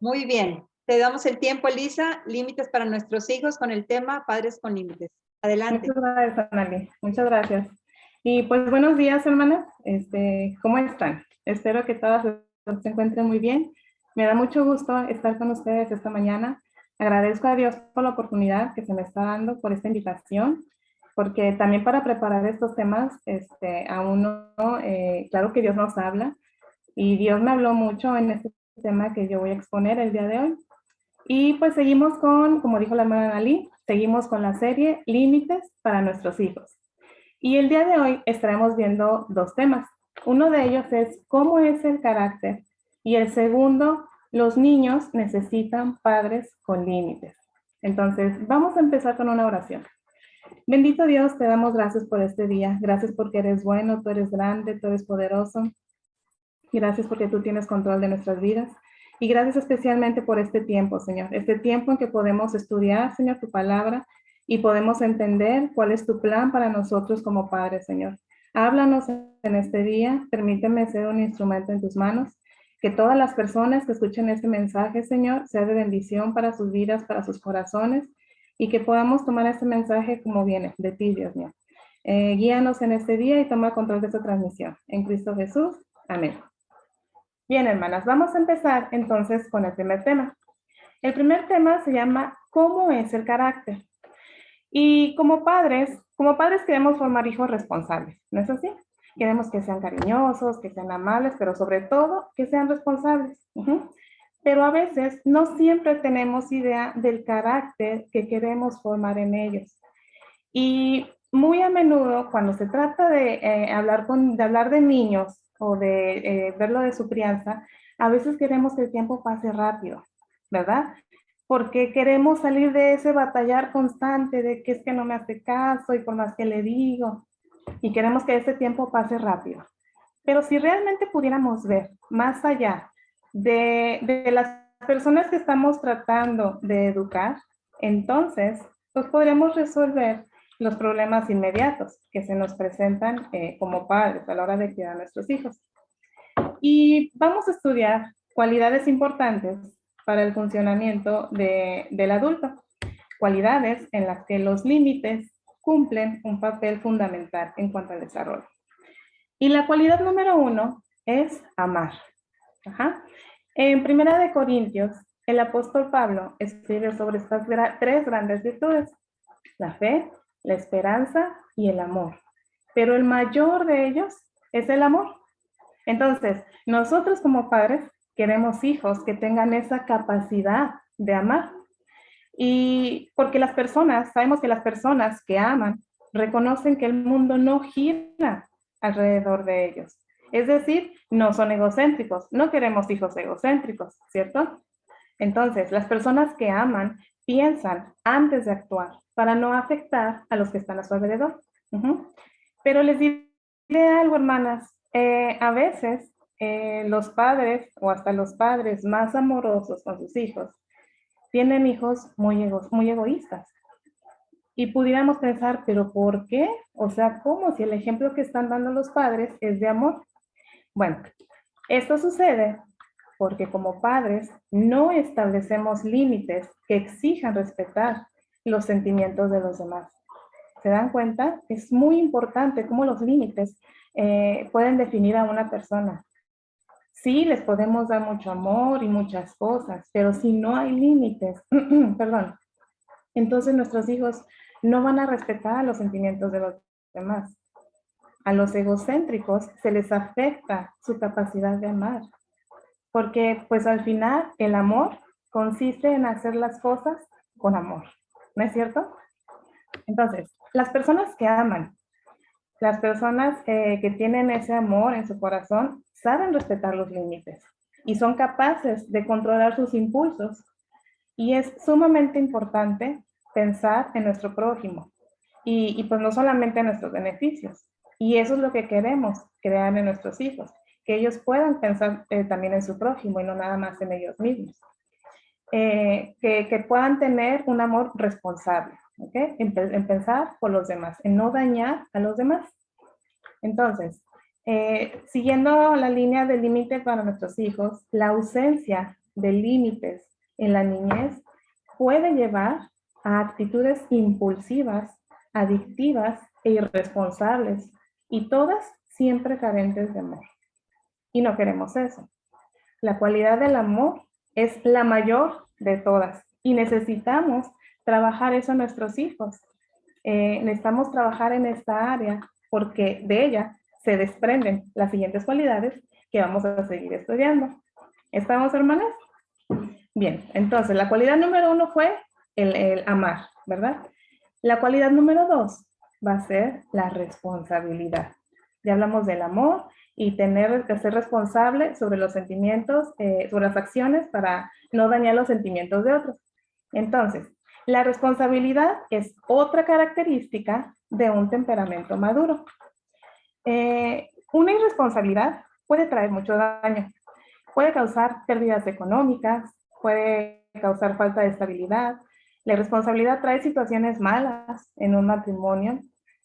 Muy bien. Te damos el tiempo, Elisa. Límites para nuestros hijos con el tema Padres con Límites. Adelante. Muchas gracias, Anali. Muchas gracias. Y pues buenos días, hermanas. ¿Cómo están? Espero que todas se encuentren muy bien. Me da mucho gusto estar con ustedes esta mañana. Agradezco a Dios por la oportunidad que se me está dando, por esta invitación, porque también para preparar estos temas, a uno, claro que Dios nos habla, y Dios me habló mucho en este tema que yo voy a exponer el día de hoy. Y pues seguimos con, como dijo la hermana Analí, seguimos con la serie Límites para nuestros hijos. Y el día de hoy estaremos viendo dos temas. Uno de ellos es cómo es el carácter y el segundo, los niños necesitan padres con límites. Entonces, vamos a empezar con una oración. Bendito Dios, te damos gracias por este día. Gracias porque eres bueno, tú eres grande, tú eres poderoso. Gracias porque tú tienes control de nuestras vidas. Y gracias especialmente por este tiempo, Señor. Este tiempo en que podemos estudiar, Señor, tu palabra y podemos entender cuál es tu plan para nosotros como padres, Señor. Háblanos en este día. Permíteme ser un instrumento en tus manos. Que todas las personas que escuchen este mensaje, Señor, sea de bendición para sus vidas, para sus corazones y que podamos tomar este mensaje como viene de ti, Dios mío. Guíanos en este día y toma control de esta transmisión. En Cristo Jesús. Amén. Bien, hermanas, vamos a empezar entonces con el primer tema. El primer tema se llama ¿cómo es el carácter? Y como padres queremos formar hijos responsables, ¿no es así? Queremos que sean cariñosos, que sean amables, pero sobre todo que sean responsables. Pero a veces no siempre tenemos idea del carácter que queremos formar en ellos. Y muy a menudo cuando se trata de hablar de niños o de verlo de su crianza, a veces queremos que el tiempo pase rápido, ¿verdad? Porque queremos salir de ese batallar constante de que es que no me hace caso y por más que le digo, y queremos que ese tiempo pase rápido. Pero si realmente pudiéramos ver más allá de las personas que estamos tratando de educar, entonces pues podremos resolver los problemas inmediatos que se nos presentan como padres a la hora de criar a nuestros hijos. Y vamos a estudiar cualidades importantes para el funcionamiento del adulto, cualidades en las que los límites cumplen un papel fundamental en cuanto al desarrollo. Y la cualidad número 1 es amar. En Primera de Corintios, el apóstol Pablo escribe sobre estas tres grandes virtudes: la fe, la esperanza y el amor. Pero el mayor de ellos es el amor. Entonces, nosotros como padres queremos hijos que tengan esa capacidad de amar. Y porque sabemos que las personas que aman reconocen que el mundo no gira alrededor de ellos. Es decir, no son egocéntricos. No queremos hijos egocéntricos, ¿cierto? Entonces, las personas que aman piensan antes de actuar para no afectar a los que están a su alrededor. Pero les diré algo, hermanas. A veces los padres o hasta los padres más amorosos con sus hijos tienen hijos muy egoístas. Y pudiéramos pensar, ¿pero por qué? O sea, ¿cómo? Si el ejemplo que están dando los padres es de amor. Bueno, esto sucede porque como padres no establecemos límites que exijan respetar los sentimientos de los demás. ¿Se dan cuenta? Es muy importante cómo los límites pueden definir a una persona. Sí, les podemos dar mucho amor y muchas cosas, pero si no hay límites, perdón, entonces nuestros hijos no van a respetar los sentimientos de los demás. A los egocéntricos se les afecta su capacidad de amar, porque pues al final el amor consiste en hacer las cosas con amor, ¿no es cierto? Entonces, las personas que aman, las personas que tienen ese amor en su corazón, saben respetar los límites y son capaces de controlar sus impulsos. Y es sumamente importante pensar en nuestro prójimo y pues no solamente en nuestros beneficios. Y eso es lo que queremos crear en nuestros hijos, que ellos puedan pensar también en su prójimo y no nada más en ellos mismos. Que puedan tener un amor responsable, ¿okay? En pensar por los demás, en no dañar a los demás. Entonces, siguiendo la línea del límite para nuestros hijos, la ausencia de límites en la niñez puede llevar a actitudes impulsivas, adictivas e irresponsables, y todas siempre carentes de amor. Y no queremos eso. La cualidad del amor es la mayor de todas y necesitamos trabajar eso en nuestros hijos. Necesitamos trabajar en esta área porque de ella se desprenden las siguientes cualidades que vamos a seguir estudiando. ¿Estamos, hermanas? Bien, entonces la cualidad número 1 fue el amar, ¿verdad? La cualidad número 2 va a ser la responsabilidad. Ya hablamos del amor y tener que ser responsable sobre los sentimientos, sobre las acciones para no dañar los sentimientos de otros. Entonces, la responsabilidad es otra característica de un temperamento maduro. Una irresponsabilidad puede traer mucho daño. Puede causar pérdidas económicas, puede causar falta de estabilidad. La irresponsabilidad trae situaciones malas en un matrimonio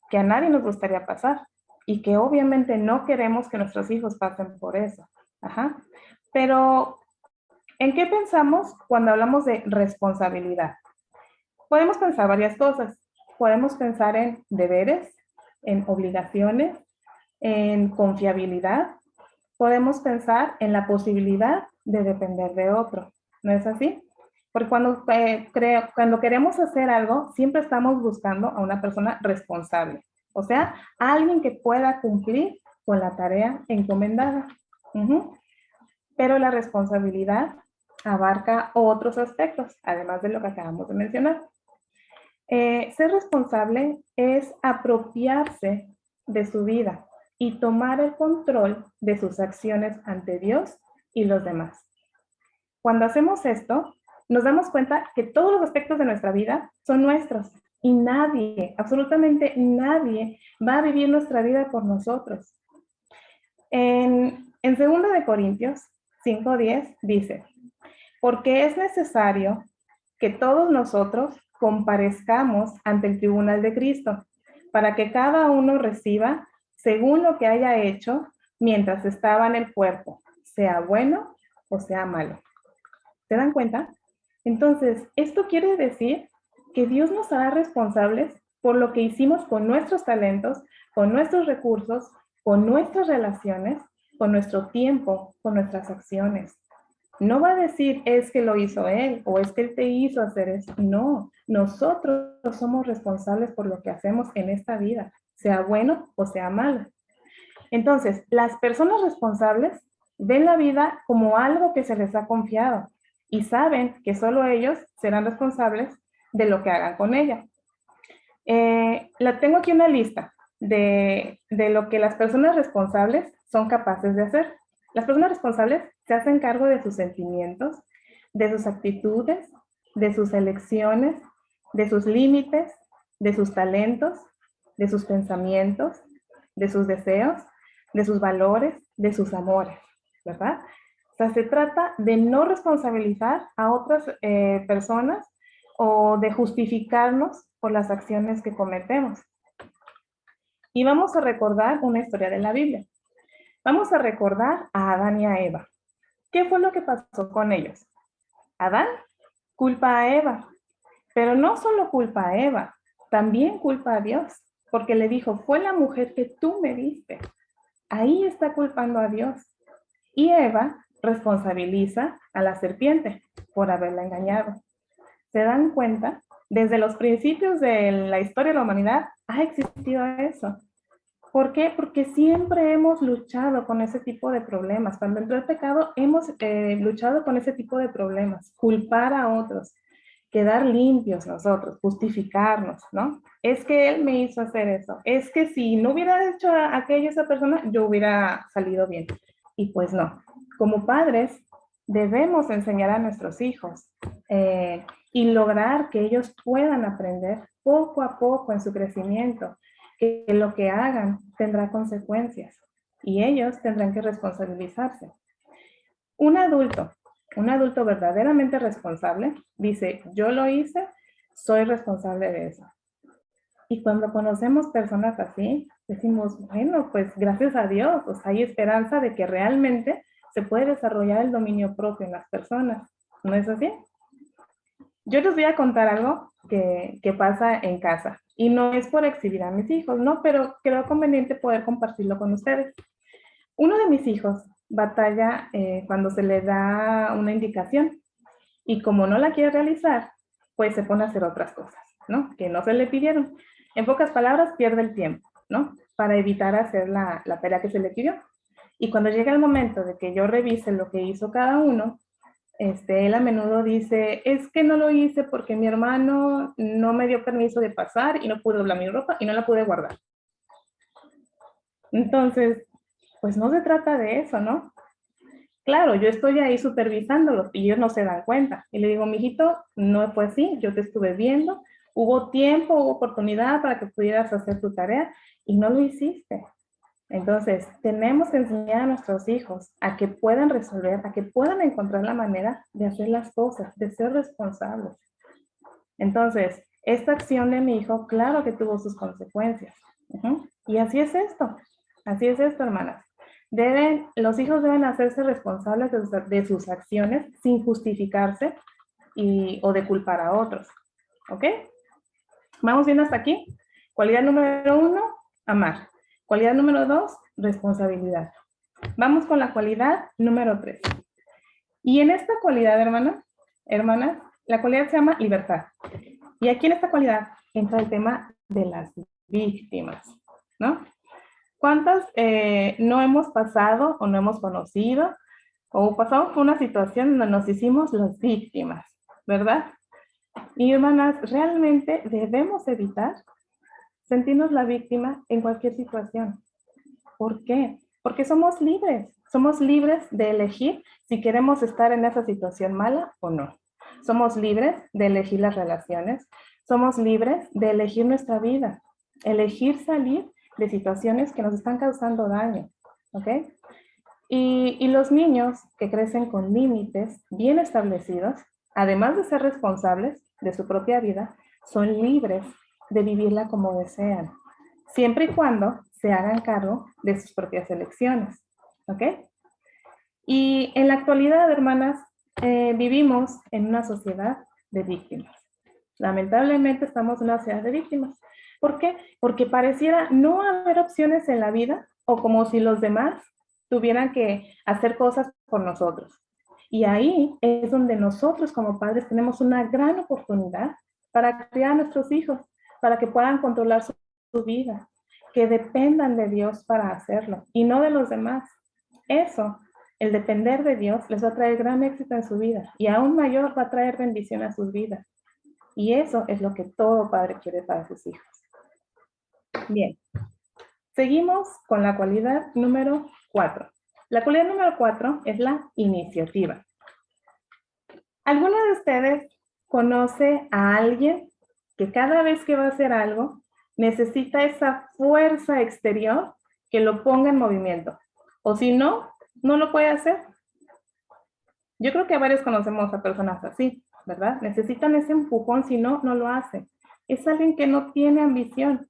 que a nadie nos gustaría pasar y que obviamente no queremos que nuestros hijos pasen por eso. Ajá. Pero, ¿en qué pensamos cuando hablamos de responsabilidad? Podemos pensar varias cosas. Podemos pensar en deberes, en obligaciones, en confiabilidad. Podemos pensar en la posibilidad de depender de otro. ¿No es así? Porque cuando queremos hacer algo, siempre estamos buscando a una persona responsable. O sea, a alguien que pueda cumplir con la tarea encomendada. Pero la responsabilidad abarca otros aspectos, además de lo que acabamos de mencionar. Ser responsable es apropiarse de su vida y tomar el control de sus acciones ante Dios y los demás. Cuando hacemos esto, nos damos cuenta que todos los aspectos de nuestra vida son nuestros y nadie, absolutamente nadie, va a vivir nuestra vida por nosotros. En 2 de Corintios 5:10 dice, porque es necesario que todos nosotros comparezcamos ante el tribunal de Cristo, para que cada uno reciba según lo que haya hecho mientras estaba en el cuerpo, sea bueno o sea malo. ¿Se dan cuenta? Entonces, esto quiere decir que Dios nos hará responsables por lo que hicimos con nuestros talentos, con nuestros recursos, con nuestras relaciones, con nuestro tiempo, con nuestras acciones. No va a decir, es que lo hizo él o es que él te hizo hacer eso. No, nosotros somos responsables por lo que hacemos en esta vida, sea bueno o sea malo. Entonces, las personas responsables ven la vida como algo que se les ha confiado y saben que solo ellos serán responsables de lo que hagan con ella. Tengo aquí una lista de lo que las personas responsables son capaces de hacer. Las personas responsables se hacen cargo de sus sentimientos, de sus actitudes, de sus elecciones, de sus límites, de sus talentos, de sus pensamientos, de sus deseos, de sus valores, de sus amores, ¿verdad? O sea, se trata de no responsabilizar a otras personas o de justificarnos por las acciones que cometemos. Y vamos a recordar una historia de la Biblia. Vamos a recordar a Adán y a Eva. ¿Qué fue lo que pasó con ellos? Adán culpa a Eva, pero no solo culpa a Eva, también culpa a Dios, porque le dijo, fue la mujer que tú me diste. Ahí está culpando a Dios. Y Eva responsabiliza a la serpiente por haberla engañado. ¿Se dan cuenta? Desde los principios de la historia de la humanidad ha existido eso. ¿Por qué? Porque siempre hemos luchado con ese tipo de problemas. Cuando entró el pecado, hemos luchado con ese tipo de problemas. Culpar a otros, quedar limpios nosotros, justificarnos, ¿no? Es que él me hizo hacer eso. Es que si no hubiera hecho aquello esa persona, yo hubiera salido bien. Y pues no. Como padres, debemos enseñar a nuestros hijos y lograr que ellos puedan aprender poco a poco en su crecimiento, que lo que hagan tendrá consecuencias y ellos tendrán que responsabilizarse. Un adulto verdaderamente responsable dice, yo lo hice, soy responsable de eso. Y cuando conocemos personas así, decimos, bueno, pues gracias a Dios, pues hay esperanza de que realmente se puede desarrollar el dominio propio en las personas. ¿No es así? Yo les voy a contar algo que pasa en casa. Y no es por exhibir a mis hijos, ¿no? Pero creo conveniente poder compartirlo con ustedes. Uno de mis hijos batalla cuando se le da una indicación y como no la quiere realizar, pues se pone a hacer otras cosas, ¿no? Que no se le pidieron. En pocas palabras, pierde el tiempo, ¿no? Para evitar hacer la tarea que se le pidió. Y cuando llega el momento de que yo revise lo que hizo cada uno, él a menudo dice, es que no lo hice porque mi hermano no me dio permiso de pasar y no pude doblar mi ropa y no la pude guardar. Entonces, pues no se trata de eso, ¿no? Claro, yo estoy ahí supervisándolos y ellos no se dan cuenta. Y le digo, mijito, no fue así, yo te estuve viendo, hubo tiempo, hubo oportunidad para que pudieras hacer tu tarea y no lo hiciste. Entonces, tenemos que enseñar a nuestros hijos a que puedan resolver, a que puedan encontrar la manera de hacer las cosas, de ser responsables. Entonces, esta acción de mi hijo, claro que tuvo sus consecuencias. Y así es esto, hermanas. Los hijos deben hacerse responsables de sus acciones sin justificarse o de culpar a otros. ¿Ok? ¿Vamos bien hasta aquí? Cualidad número 1, amar. Cualidad número 2, responsabilidad. Vamos con la cualidad número 3. Y en esta cualidad, hermanas, la cualidad se llama libertad. Y aquí en esta cualidad entra el tema de las víctimas, ¿no? ¿Cuántas no hemos pasado o no hemos conocido o pasamos por una situación donde nos hicimos las víctimas, ¿verdad? Y hermanas, realmente debemos evitar sentirnos la víctima en cualquier situación. ¿Por qué? Porque somos libres de elegir si queremos estar en esa situación mala o no. Somos libres de elegir las relaciones, somos libres de elegir nuestra vida, elegir salir de situaciones que nos están causando daño, ¿ok? Y los niños que crecen con límites bien establecidos, además de ser responsables de su propia vida, son libres de vivirla como desean, siempre y cuando se hagan cargo de sus propias elecciones, ¿ok? Y en la actualidad, hermanas, vivimos en una sociedad de víctimas. Lamentablemente estamos en una sociedad de víctimas. ¿Por qué? Porque pareciera no haber opciones en la vida o como si los demás tuvieran que hacer cosas por nosotros. Y ahí es donde nosotros como padres tenemos una gran oportunidad para criar a nuestros hijos, para que puedan controlar su vida, que dependan de Dios para hacerlo y no de los demás. Eso, el depender de Dios, les va a traer gran éxito en su vida y aún mayor va a traer bendición a sus vidas. Y eso es lo que todo padre quiere para sus hijos. Bien, seguimos con la cualidad número 4. La cualidad número 4 es la iniciativa. ¿Alguno de ustedes conoce a alguien que cada vez que va a hacer algo necesita esa fuerza exterior que lo ponga en movimiento? O si no, no lo puede hacer. Yo creo que varios conocemos a personas así, ¿verdad? Necesitan ese empujón, si no, no lo hacen. Es alguien que no tiene ambición.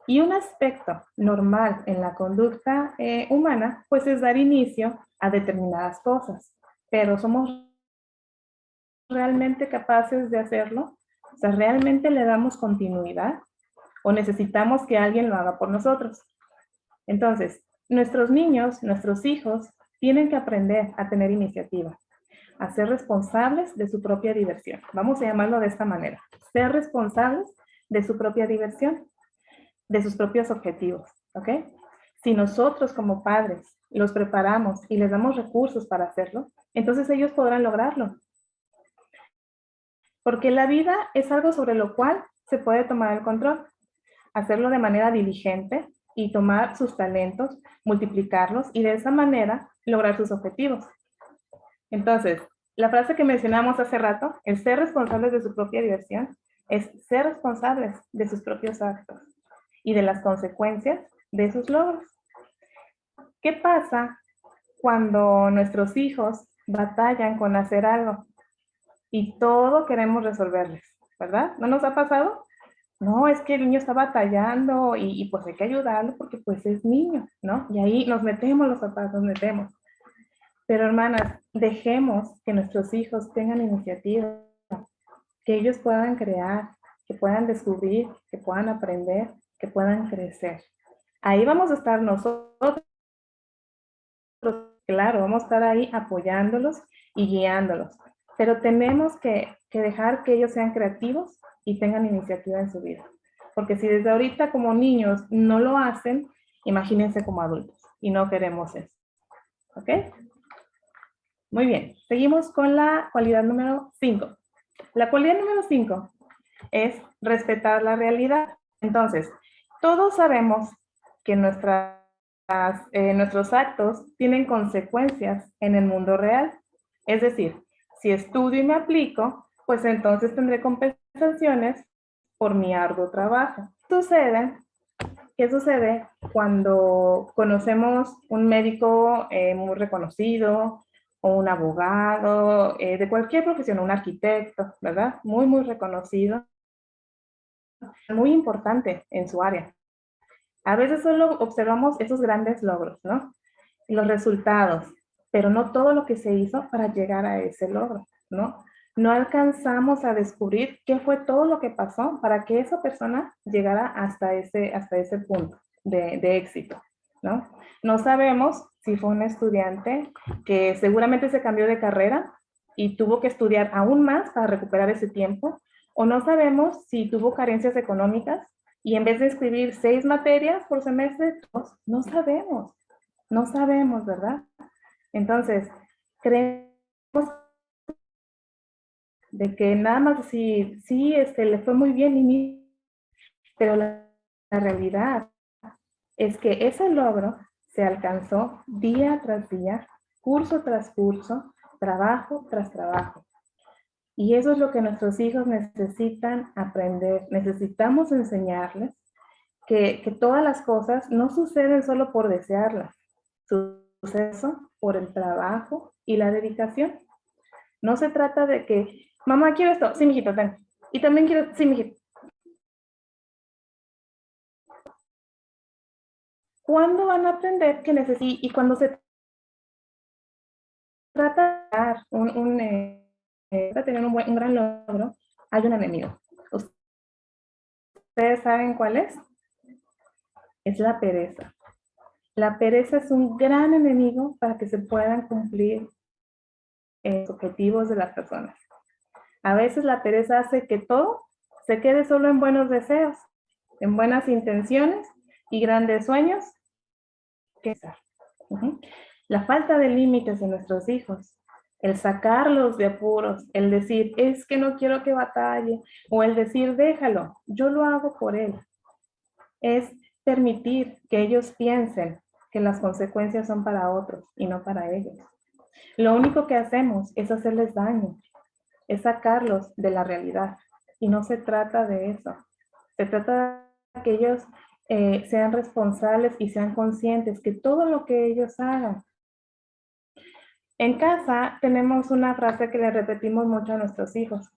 Y un aspecto normal en la conducta humana, pues es dar inicio a determinadas cosas. Pero ¿somos realmente capaces de hacerlo? O sea, ¿realmente le damos continuidad? ¿O necesitamos que alguien lo haga por nosotros? Entonces, nuestros niños, nuestros hijos, tienen que aprender a tener iniciativa, a ser responsables de su propia diversión. Vamos a llamarlo de esta manera. Ser responsables de su propia diversión, de sus propios objetivos, ¿ok? Si nosotros como padres los preparamos y les damos recursos para hacerlo, entonces ellos podrán lograrlo. Porque la vida es algo sobre lo cual se puede tomar el control, hacerlo de manera diligente y tomar sus talentos, multiplicarlos y de esa manera lograr sus objetivos. Entonces, la frase que mencionamos hace rato, el ser responsables de su propia diversión, es ser responsables de sus propios actos y de las consecuencias de sus logros. ¿Qué pasa cuando nuestros hijos batallan con hacer algo y todo queremos resolverles, ¿verdad? ¿No nos ha pasado? No, es que el niño está batallando y pues hay que ayudarlo porque pues es niño, ¿no? Y ahí nos metemos los papás, nos metemos. Pero hermanas, dejemos que nuestros hijos tengan iniciativa, que ellos puedan crear, que puedan descubrir, que puedan aprender, que puedan crecer. Ahí vamos a estar nosotros, claro, vamos a estar ahí apoyándolos y guiándolos, pero tenemos que dejar que ellos sean creativos y tengan iniciativa en su vida. Porque si desde ahorita como niños no lo hacen, imagínense como adultos y no queremos eso. ¿Ok? Muy bien, seguimos con la cualidad número 5. La cualidad número 5 es respetar la realidad. Entonces, todos sabemos que nuestros actos tienen consecuencias en el mundo real. Es decir, si estudio y me aplico, pues entonces tendré compensaciones por mi arduo trabajo. ¿Qué sucede cuando conocemos un médico muy reconocido o un abogado de cualquier profesión, un arquitecto, ¿verdad? Muy, muy reconocido, muy importante en su área? A veces solo observamos esos grandes logros, ¿no? Los resultados, pero no todo lo que se hizo para llegar a ese logro, ¿no? No alcanzamos a descubrir qué fue todo lo que pasó para que esa persona llegara hasta ese punto de éxito, ¿no? No sabemos si fue un estudiante que seguramente se cambió de carrera y tuvo que estudiar aún más para recuperar ese tiempo, o no sabemos si tuvo carencias económicas y en vez de escribir 6 materias por semestre, no sabemos. No sabemos, ¿verdad? Entonces, creemos de que nada más sí, le fue muy bien, pero la realidad es que ese logro se alcanzó día tras día, curso tras curso, trabajo tras trabajo. Y eso es lo que nuestros hijos necesitan aprender. Necesitamos enseñarles que todas las cosas no suceden solo por desearlas, suceso por el trabajo y la dedicación. No se trata de que, mamá, quiero esto, sí, mijito, ten. Y también quiero, sí, mijito. ¿Cuándo van a aprender que necesitan? Y cuando se trata de dar tener un gran logro, hay un enemigo. ¿Ustedes saben cuál es? Es la pereza. La pereza es un gran enemigo para que se puedan cumplir los objetivos de las personas. A veces la pereza hace que todo se quede solo en buenos deseos, en buenas intenciones y grandes sueños. La falta de límites de nuestros hijos, el sacarlos de apuros, el decir, es que no quiero que batalle, o el decir, déjalo, yo lo hago por él, es permitir que ellos piensen que las consecuencias son para otros y no para ellos. Lo único que hacemos es hacerles daño, es sacarlos de la realidad. Y no se trata de eso. Se trata de que ellos sean responsables y sean conscientes que todo lo que ellos hagan. En casa tenemos una frase que le repetimos mucho a nuestros hijos.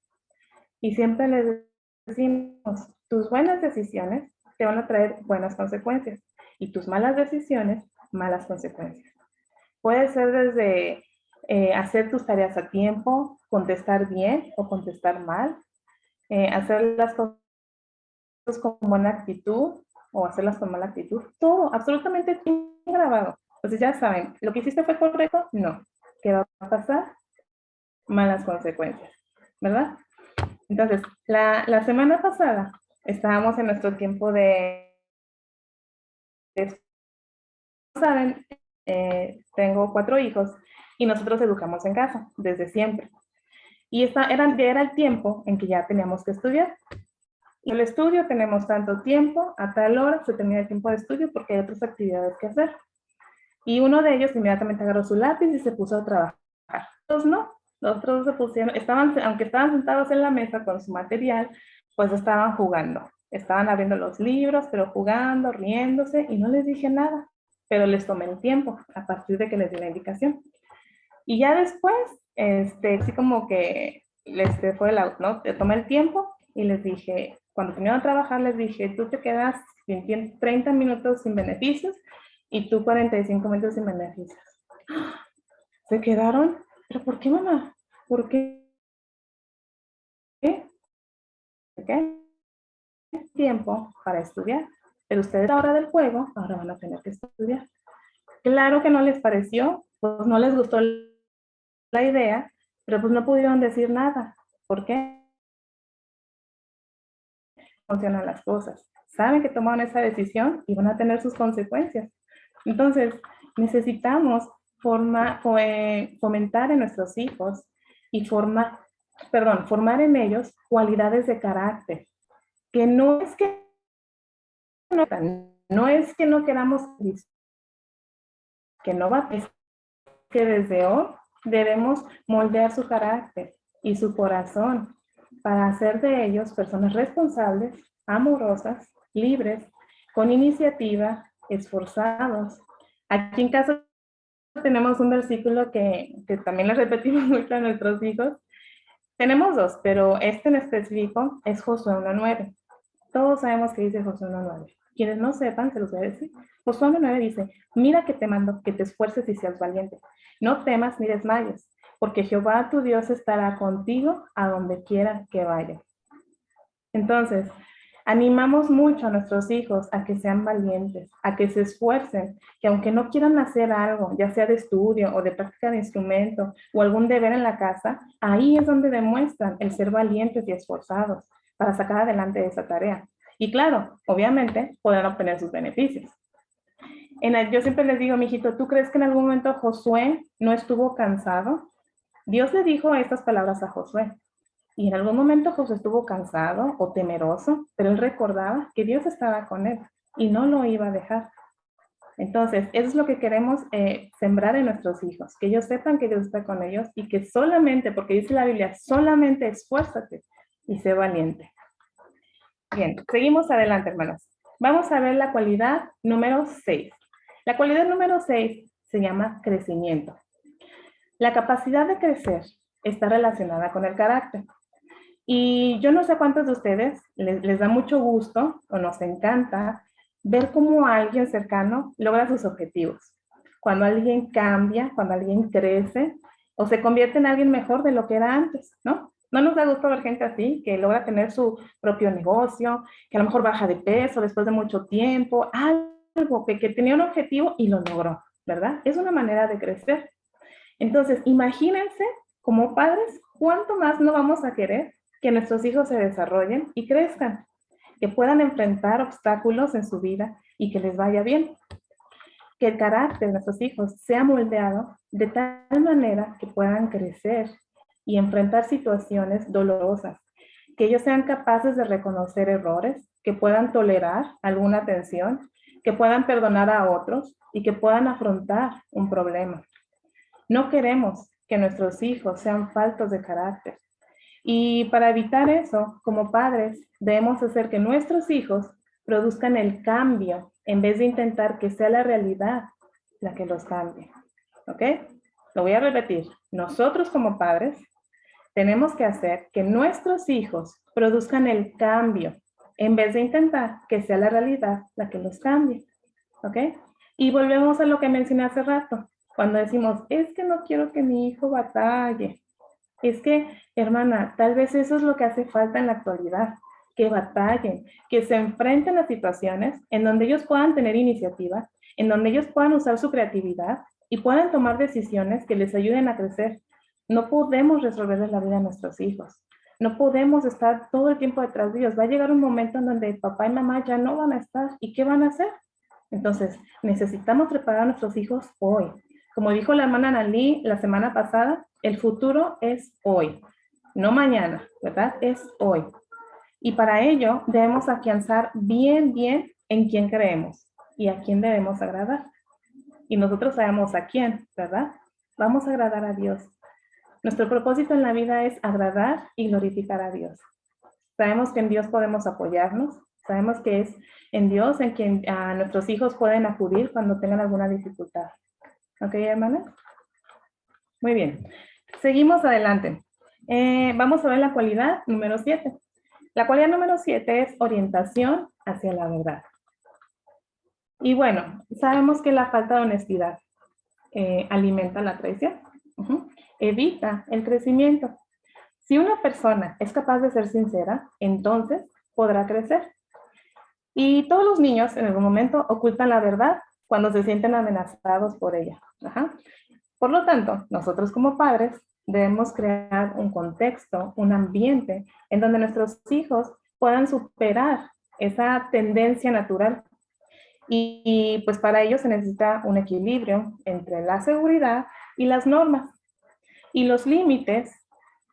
Y siempre les decimos, tus buenas decisiones te van a traer buenas consecuencias. Y tus malas decisiones, malas consecuencias. Puede ser desde hacer tus tareas a tiempo, contestar bien o contestar mal, hacer las cosas con buena actitud o hacerlas con mala actitud. Todo, absolutamente grabado. Entonces ya saben, ¿lo que hiciste fue correcto? No. ¿Qué va a pasar? Malas consecuencias, ¿verdad? Entonces, la semana pasada estábamos en nuestro tiempo saben, tengo 4 hijos y nosotros educamos en casa desde siempre. Y era el tiempo en que ya teníamos que estudiar. Y el estudio tenemos tanto tiempo, a tal hora se termina el tiempo de estudio porque hay otras actividades que hacer. Y uno de ellos inmediatamente agarró su lápiz y se puso a trabajar. Los no, los otros se pusieron, aunque estaban sentados en la mesa con su material, pues estaban jugando. Estaban abriendo los libros, pero jugando, riéndose, y no les dije nada, pero les tomé el tiempo a partir de que les di la indicación. Y ya después, así como que fue el out, ¿no? Te tomé el tiempo y les dije, cuando terminaron de trabajar, les dije, tú te quedas 30 minutos sin beneficios y tú 45 minutos sin beneficios. Se quedaron, ¿pero por qué, mamá? ¿Por qué? ¿Por qué? Tiempo para estudiar. Pero ustedes a la hora del juego, ahora van a tener que estudiar. Claro que no les pareció, pues no les gustó la idea, pero pues no pudieron decir nada. ¿Por qué? Funcionan las cosas. Saben que tomaron esa decisión y van a tener sus consecuencias. Entonces, necesitamos fomentar en nuestros hijos y formar en ellos cualidades de carácter, que no es que no queramos, que no va, es que desde hoy debemos moldear su carácter y su corazón para hacer de ellos personas responsables, amorosas, libres, con iniciativa, esforzados. Aquí en casa tenemos un versículo que también le repetimos mucho a nuestros hijos. Tenemos dos, pero este en específico es Josué 1:9. Todos sabemos que dice Josué 1:9. Quienes no sepan, se los voy a decir. Josué 1:9 dice, mira que te mando que te esfuerces y seas valiente. No temas ni desmayes, porque Jehová tu Dios estará contigo a donde quiera que vayas. Entonces, animamos mucho a nuestros hijos a que sean valientes, a que se esfuercen, que aunque no quieran hacer algo, ya sea de estudio o de práctica de instrumento o algún deber en la casa, ahí es donde demuestran el ser valientes y esforzados para sacar adelante esa tarea. Y claro, obviamente podrán obtener sus beneficios. Yo siempre les digo, mijito, ¿tú crees que en algún momento Josué no estuvo cansado? Dios le dijo estas palabras a Josué. Y en algún momento Josué estuvo cansado o temeroso, pero él recordaba que Dios estaba con él y no lo iba a dejar. Entonces, eso es lo que queremos sembrar en nuestros hijos, que ellos sepan que Dios está con ellos y que solamente, porque dice la Biblia, solamente esfuérzate y sé valiente. Bien, seguimos adelante, hermanos. Vamos a ver la cualidad número 6. La cualidad número 6 se llama crecimiento. La capacidad de crecer está relacionada con el carácter. Y yo no sé cuántos de ustedes les da mucho gusto o nos encanta ver cómo alguien cercano logra sus objetivos. Cuando alguien cambia, cuando alguien crece o se convierte en alguien mejor de lo que era antes, ¿no? No nos da gusto ver gente así, que logra tener su propio negocio, que a lo mejor baja de peso después de mucho tiempo, algo que tenía un objetivo y lo logró, ¿verdad? Es una manera de crecer. Entonces, imagínense como padres, ¿cuánto más no vamos a querer que nuestros hijos se desarrollen y crezcan, que puedan enfrentar obstáculos en su vida y que les vaya bien? Que el carácter de nuestros hijos sea moldeado de tal manera que puedan crecer y enfrentar situaciones dolorosas, que ellos sean capaces de reconocer errores, que puedan tolerar alguna tensión, que puedan perdonar a otros y que puedan afrontar un problema. No queremos que nuestros hijos sean faltos de carácter. Y para evitar eso, como padres, debemos hacer que nuestros hijos produzcan el cambio en vez de intentar que sea la realidad la que los cambie. ¿Ok? Lo voy a repetir. Nosotros como padres tenemos que hacer que nuestros hijos produzcan el cambio en vez de intentar que sea la realidad la que los cambie. ¿Ok? Y volvemos a lo que mencioné hace rato. Cuando decimos, es que no quiero que mi hijo batalle. Es que, hermana, tal vez eso es lo que hace falta en la actualidad, que batallen, que se enfrenten a situaciones en donde ellos puedan tener iniciativa, en donde ellos puedan usar su creatividad y puedan tomar decisiones que les ayuden a crecer. No podemos resolverles la vida a nuestros hijos. No podemos estar todo el tiempo detrás de ellos. Va a llegar un momento en donde papá y mamá ya no van a estar. ¿Y qué van a hacer? Entonces, necesitamos preparar a nuestros hijos hoy. Como dijo la hermana Nalí la semana pasada, el futuro es hoy, no mañana, ¿verdad? Es hoy. Y para ello debemos afianzar bien en quién creemos y a quién debemos agradar. Y nosotros sabemos a quién, ¿verdad? Vamos a agradar a Dios. Nuestro propósito en la vida es agradar y glorificar a Dios. Sabemos que en Dios podemos apoyarnos, sabemos que es en Dios en quien nuestros hijos pueden acudir cuando tengan alguna dificultad. ¿Ok, hermanas? Muy bien. Seguimos adelante. Vamos a ver la cualidad número 7. La cualidad número 7 es orientación hacia la verdad. Y bueno, sabemos que la falta de honestidad alimenta la traición. Evita el crecimiento. Si una persona es capaz de ser sincera, entonces podrá crecer. Y todos los niños en algún momento ocultan la verdad cuando se sienten amenazados por ella. Por lo tanto, nosotros como padres debemos crear un contexto, un ambiente en donde nuestros hijos puedan superar esa tendencia natural. Y pues para ello se necesita un equilibrio entre la seguridad y las normas. Y los límites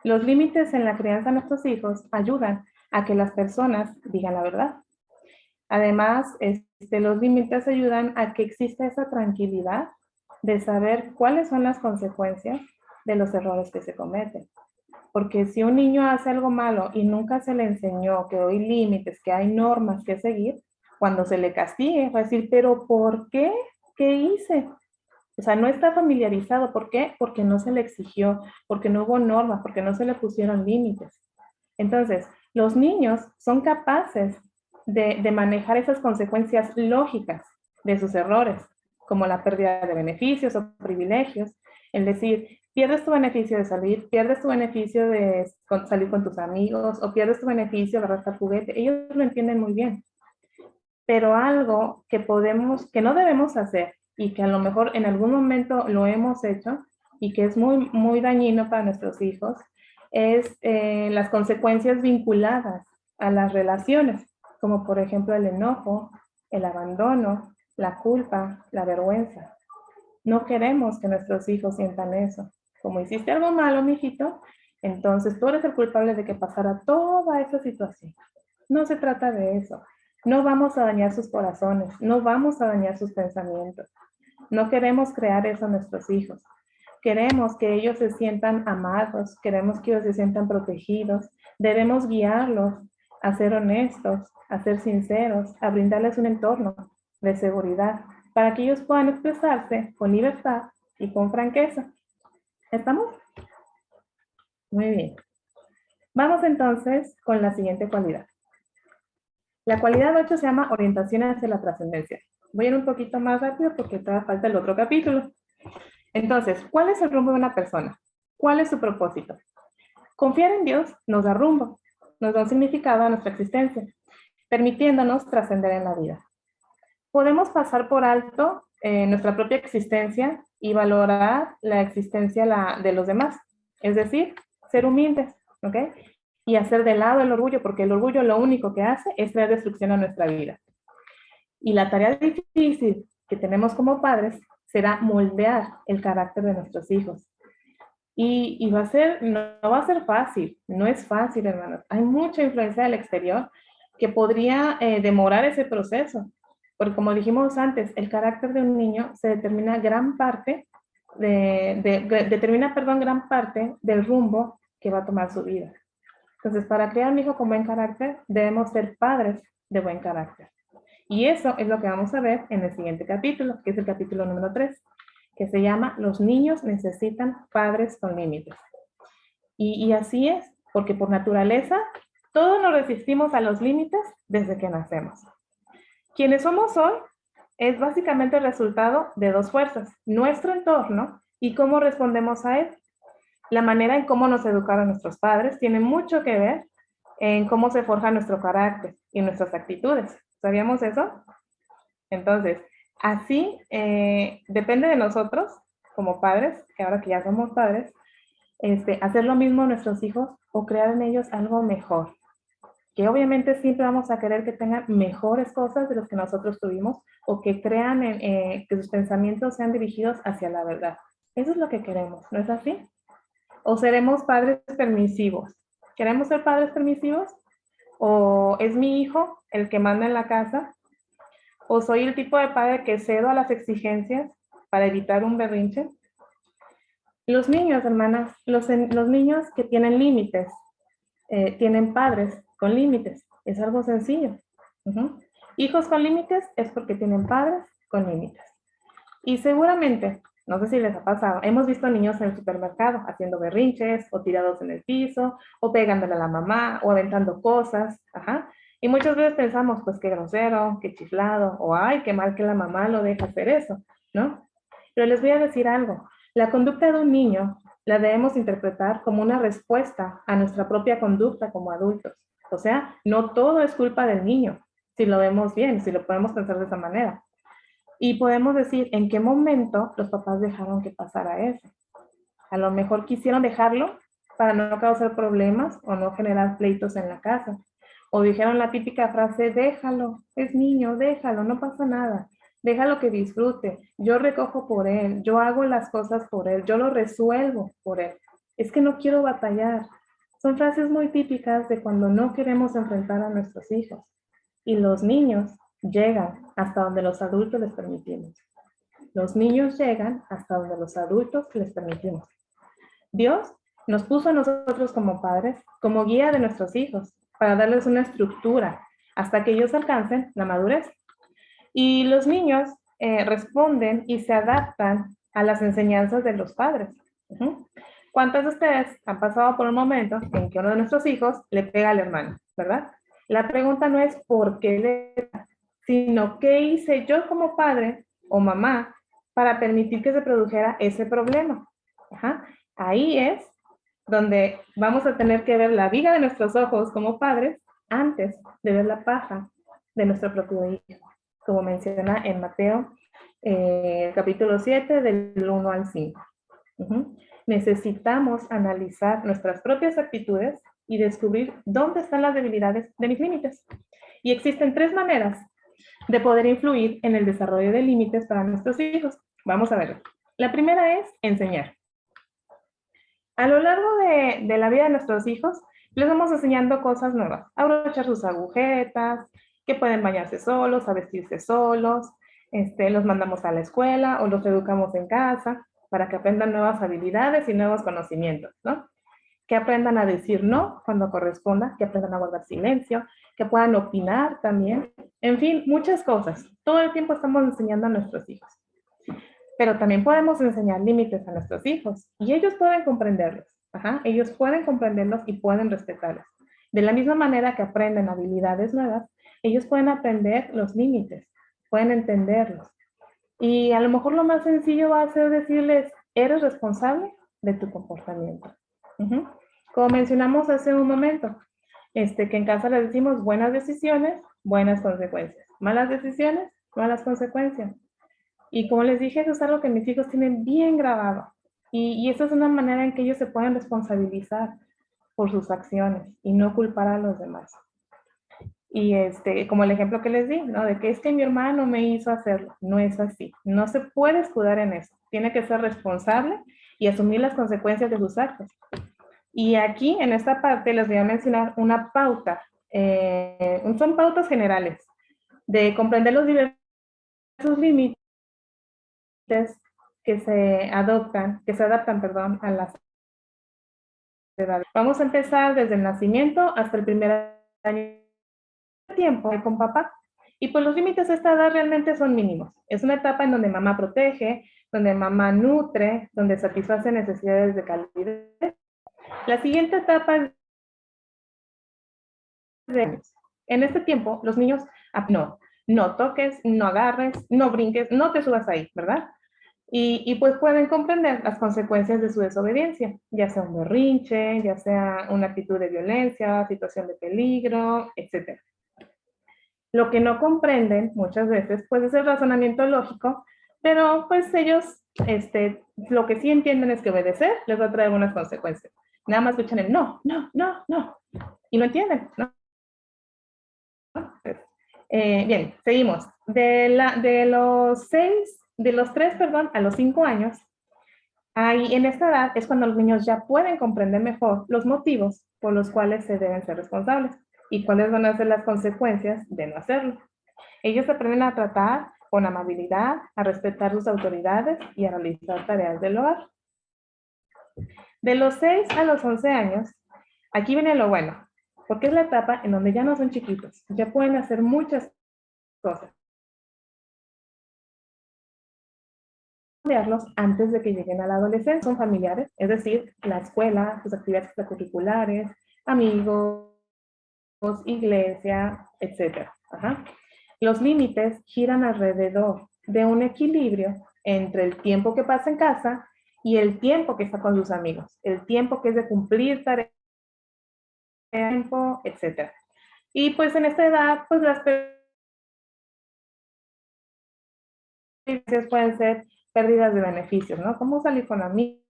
en la crianza de nuestros hijos ayudan a que las personas digan la verdad. Además, los límites ayudan a que exista esa tranquilidad de saber cuáles son las consecuencias de los errores que se cometen. Porque si un niño hace algo malo y nunca se le enseñó que hay límites, que hay normas que seguir, cuando se le castigue va a decir, pero ¿por qué? ¿Qué hice? O sea, no está familiarizado. ¿Por qué? Porque no se le exigió, porque no hubo normas, porque no se le pusieron límites. Entonces, los niños son capaces de manejar esas consecuencias lógicas de sus errores, como la pérdida de beneficios o privilegios, es decir, pierdes tu beneficio de salir, pierdes tu beneficio de salir con tus amigos, o pierdes tu beneficio de agarrar juguete. Ellos lo entienden muy bien. Pero algo que no debemos hacer, y que a lo mejor en algún momento lo hemos hecho, y que es muy, muy dañino para nuestros hijos, es las consecuencias vinculadas a las relaciones, como por ejemplo el enojo, el abandono, la culpa, la vergüenza. No queremos que nuestros hijos sientan eso. Como hiciste algo malo, mijito, entonces tú eres el culpable de que pasara toda esa situación. No se trata de eso. No vamos a dañar sus corazones, no vamos a dañar sus pensamientos. No queremos crear eso a nuestros hijos. Queremos que ellos se sientan amados, queremos que ellos se sientan protegidos. Debemos guiarlos a ser honestos, a ser sinceros, a brindarles un entorno de seguridad para que ellos puedan expresarse con libertad y con franqueza. ¿Estamos? Muy bien. Vamos entonces con la siguiente cualidad. La cualidad 8 se llama orientación hacia la trascendencia. Voy a ir un poquito más rápido porque todavía falta el otro capítulo. Entonces, ¿cuál es el rumbo de una persona? ¿Cuál es su propósito? Confiar en Dios nos da rumbo, nos da un significado a nuestra existencia, permitiéndonos trascender en la vida. Podemos pasar por alto nuestra propia existencia y valorar la existencia de los demás, es decir, ser humildes, ¿ok? Y hacer de lado el orgullo, porque el orgullo lo único que hace es traer destrucción a nuestra vida. Y la tarea difícil que tenemos como padres será moldear el carácter de nuestros hijos. Y no va a ser fácil, no es fácil, hermanos. Hay mucha influencia del exterior que podría demorar ese proceso. Porque como dijimos antes, el carácter de un niño se determina gran parte gran parte del rumbo que va a tomar su vida. Entonces, para criar un hijo con buen carácter, debemos ser padres de buen carácter. Y eso es lo que vamos a ver en el siguiente capítulo, que es el capítulo número 3, que se llama Los niños necesitan padres con límites. Y así es, porque por naturaleza todos nos resistimos a los límites desde que nacemos. Quienes somos hoy es básicamente el resultado de dos fuerzas, nuestro entorno y cómo respondemos a él. La manera en cómo nos educaron nuestros padres tiene mucho que ver en cómo se forja nuestro carácter y nuestras actitudes. ¿Sabíamos eso? Entonces, así depende de nosotros como padres, que ahora que ya somos padres, hacer lo mismo a nuestros hijos o crear en ellos algo mejor. Que obviamente siempre vamos a querer que tengan mejores cosas de los que nosotros tuvimos o que crean que sus pensamientos sean dirigidos hacia la verdad. Eso es lo que queremos, ¿no es así? ¿O seremos padres permisivos? ¿Queremos ser padres permisivos? ¿O es mi hijo el que manda en la casa? ¿O soy el tipo de padre que cedo a las exigencias para evitar un berrinche? Los niños, hermanas, los niños que tienen límites, tienen padres con límites. Es algo sencillo. Hijos con límites es porque tienen padres con límites. Y seguramente, no sé si les ha pasado, hemos visto niños en el supermercado haciendo berrinches, o tirados en el piso, o pegándole a la mamá, o aventando cosas. Y muchas veces pensamos, pues qué grosero, qué chiflado, o ay, qué mal que la mamá lo deja hacer eso, ¿no? Pero les voy a decir algo. La conducta de un niño la debemos interpretar como una respuesta a nuestra propia conducta como adultos. O sea, no todo es culpa del niño, si lo vemos bien, si lo podemos pensar de esa manera. Y podemos decir en qué momento los papás dejaron que pasara eso. A lo mejor quisieron dejarlo para no causar problemas o no generar pleitos en la casa. O dijeron la típica frase, déjalo, es niño, déjalo, no pasa nada. Déjalo que disfrute, yo recojo por él, yo hago las cosas por él, yo lo resuelvo por él. Es que no quiero batallar. Son frases muy típicas de cuando no queremos enfrentar a nuestros hijos. Y los niños llegan hasta donde los adultos les permitimos. Los niños llegan hasta donde los adultos les permitimos. Dios nos puso a nosotros como padres, como guía de nuestros hijos, para darles una estructura hasta que ellos alcancen la madurez. Y los niños responden y se adaptan a las enseñanzas de los padres. ¿Cuántos de ustedes han pasado por un momento en que uno de nuestros hijos le pega al hermano, verdad? La pregunta no es por qué le pega, sino qué hice yo como padre o mamá para permitir que se produjera ese problema. Ahí es donde vamos a tener que ver la viga de nuestros ojos como padres antes de ver la paja de nuestro propio hijo, como menciona en Mateo capítulo 7 del 1 al 5. Necesitamos analizar nuestras propias actitudes y descubrir dónde están las debilidades de mis límites. Y existen 3 maneras de poder influir en el desarrollo de límites para nuestros hijos. Vamos a verlo. La primera es enseñar. A lo largo de la vida de nuestros hijos, les vamos enseñando cosas nuevas, a abrochar sus agujetas, que pueden bañarse solos, a vestirse solos, los mandamos a la escuela o los educamos en casa para que aprendan nuevas habilidades y nuevos conocimientos, ¿no? Que aprendan a decir no cuando corresponda, que aprendan a guardar silencio, que puedan opinar también, en fin, muchas cosas. Todo el tiempo estamos enseñando a nuestros hijos. Pero también podemos enseñar límites a nuestros hijos y ellos pueden comprenderlos. Ellos pueden comprenderlos y pueden respetarlos. De la misma manera que aprenden habilidades nuevas, ellos pueden aprender los límites, pueden entenderlos. Y a lo mejor lo más sencillo va a ser decirles, eres responsable de tu comportamiento. Como mencionamos hace un momento, que en casa les decimos buenas decisiones, buenas consecuencias. Malas decisiones, malas consecuencias. Y como les dije, eso es algo que mis hijos tienen bien grabado. Y eso es una manera en que ellos se pueden responsabilizar por sus acciones y no culpar a los demás. Y como el ejemplo que les di, ¿no? De que es que mi hermano me hizo hacerlo. No es así. No se puede escudar en eso. Tiene que ser responsable y asumir las consecuencias de sus actos. Y aquí, en esta parte, les voy a mencionar una pauta. Son pautas generales de comprender los diversos límites que se adaptan, a las edades. Vamos a empezar desde el nacimiento hasta el primer año de tiempo con papá. Y pues los límites de esta edad realmente son mínimos. Es una etapa en donde mamá protege, donde mamá nutre, donde satisface necesidades de calidad. La siguiente etapa es de años. En este tiempo, los niños, no toques, no agarres, no brinques, no te subas ahí, ¿verdad? Y pues pueden comprender las consecuencias de su desobediencia, ya sea un berrinche, ya sea una actitud de violencia, situación de peligro, etc. Lo que no comprenden muchas veces pues es el razonamiento lógico, pero pues ellos lo que sí entienden es que obedecer les va a traer unas consecuencias. Nada más escuchan el no, no, no, no, y no entienden, ¿no? Bien, seguimos. De los 3, a los 5 años, ahí en esta edad es cuando los niños ya pueden comprender mejor los motivos por los cuales se deben ser responsables y cuáles van a ser las consecuencias de no hacerlo. Ellos aprenden a tratar con amabilidad, a respetar sus autoridades y a realizar tareas del hogar. De los 6 a los 11 años, aquí viene lo bueno, porque es la etapa en donde ya no son chiquitos, ya pueden hacer muchas cosas. Antes de que lleguen a la adolescencia, son familiares, es decir, la escuela, sus actividades extracurriculares, amigos, iglesia, etc. Los límites giran alrededor de un equilibrio entre el tiempo que pasa en casa y el tiempo que está con sus amigos, el tiempo que es de cumplir tareas, tiempo, etc. Y pues en esta edad, pues las pérdidas pueden ser pérdidas de beneficios, ¿no? ¿Cómo salir con amigos?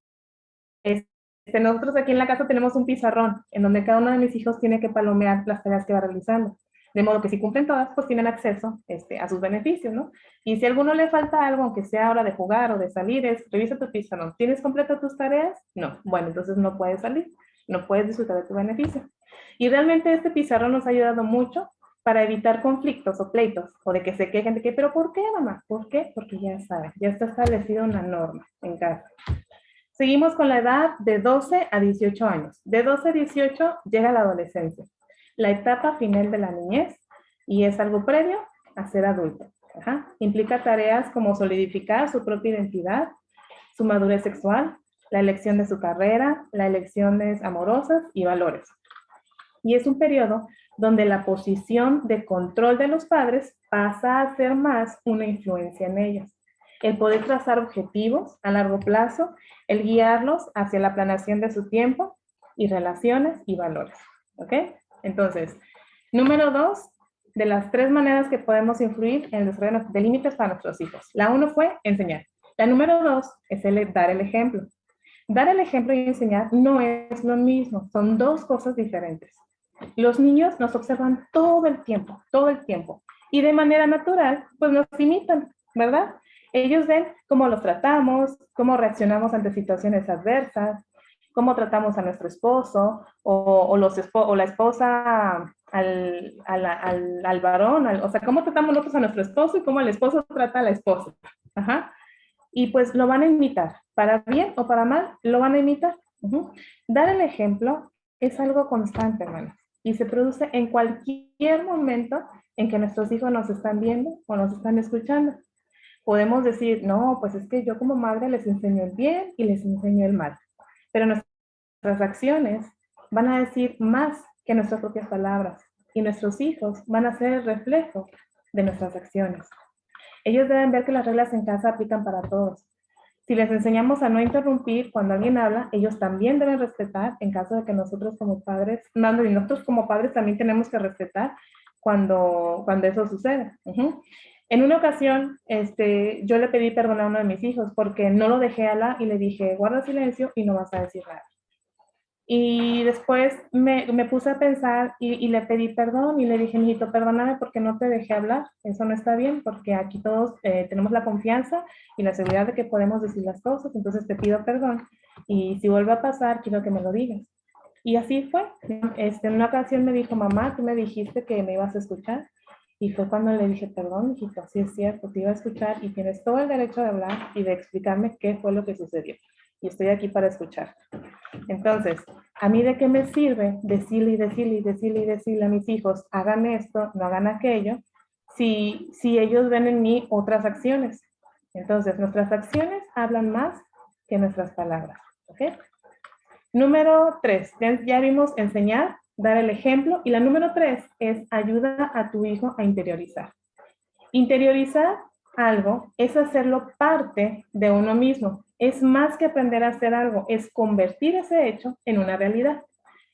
Nosotros aquí en la casa tenemos un pizarrón en donde cada uno de mis hijos tiene que palomear las tareas que va realizando. De modo que si cumplen todas, pues tienen acceso a sus beneficios, ¿no? Y si a alguno le falta algo, aunque sea hora de jugar o de salir, revisa tu pizarrón. ¿Tienes completo tus tareas? No. Bueno, entonces no puedes salir, no puedes disfrutar de tu beneficio. Y realmente este pizarrón nos ha ayudado mucho para evitar conflictos o pleitos, o de que se quejen de que, ¿pero por qué, mamá? ¿Por qué? Porque ya saben, ya está establecida una norma en casa. Seguimos con la edad de 12 a 18 años. De 12 a 18 llega la adolescencia, la etapa final de la niñez, y es algo previo a ser adulto. Implica tareas como solidificar su propia identidad, su madurez sexual, la elección de su carrera, las elecciones amorosas y valores. Y es un periodo donde la posición de control de los padres pasa a ser más una influencia en ellos. El poder trazar objetivos a largo plazo, el guiarlos hacia la planeación de su tiempo y relaciones y valores. ¿Ok? Entonces, número 2, de las 3 maneras que podemos influir en el desarrollo de límites para nuestros hijos. La 1 fue enseñar. La número 2 es dar el ejemplo. Dar el ejemplo y enseñar no es lo mismo, son 2 cosas diferentes. Los niños nos observan todo el tiempo, y de manera natural, pues nos imitan, ¿verdad? Ellos ven cómo los tratamos, cómo reaccionamos ante situaciones adversas, cómo tratamos a nuestro esposo o la esposa al varón, o sea, cómo tratamos nosotros a nuestro esposo y cómo el esposo trata a la esposa. Ajá. Y pues lo van a imitar, para bien o para mal, lo van a imitar. Dar el ejemplo es algo constante, hermanos, y se produce en cualquier momento en que nuestros hijos nos están viendo o nos están escuchando. Podemos decir, no, pues es que yo como madre les enseño el bien y les enseño el mal, pero nuestras acciones van a decir más que nuestras propias palabras, y nuestros hijos van a ser el reflejo de nuestras acciones. Ellos deben ver que las reglas en casa aplican para todos. Si les enseñamos a no interrumpir cuando alguien habla, ellos también deben respetar en caso de que nosotros como padres, y nosotros como padres también tenemos que respetar cuando eso sucede. En una ocasión, yo le pedí perdón a uno de mis hijos porque no lo dejé hablar y le dije, guarda silencio y no vas a decir nada. Y después me puse a pensar y le pedí perdón y le dije, mijito, perdóname porque no te dejé hablar. Eso no está bien porque aquí todos tenemos la confianza y la seguridad de que podemos decir las cosas. Entonces te pido perdón y si vuelve a pasar, quiero que me lo digas. Y así fue. En una ocasión me dijo, mamá, tú me dijiste que me ibas a escuchar. Y fue cuando le dije, perdón, mijito, sí es cierto, te iba a escuchar y tienes todo el derecho de hablar y de explicarme qué fue lo que sucedió. Y estoy aquí para escuchar. Entonces, ¿a mí de qué me sirve decirle y decirle y decirle y decirle a mis hijos, hagan esto, no hagan aquello, si ellos ven en mí otras acciones? Entonces, nuestras acciones hablan más que nuestras palabras. ¿Ok? Número 3, ya vimos enseñar, dar el ejemplo, y la número 3 es ayuda a tu hijo a interiorizar. Interiorizar algo es hacerlo parte de uno mismo. Es más que aprender a hacer algo, es convertir ese hecho en una realidad.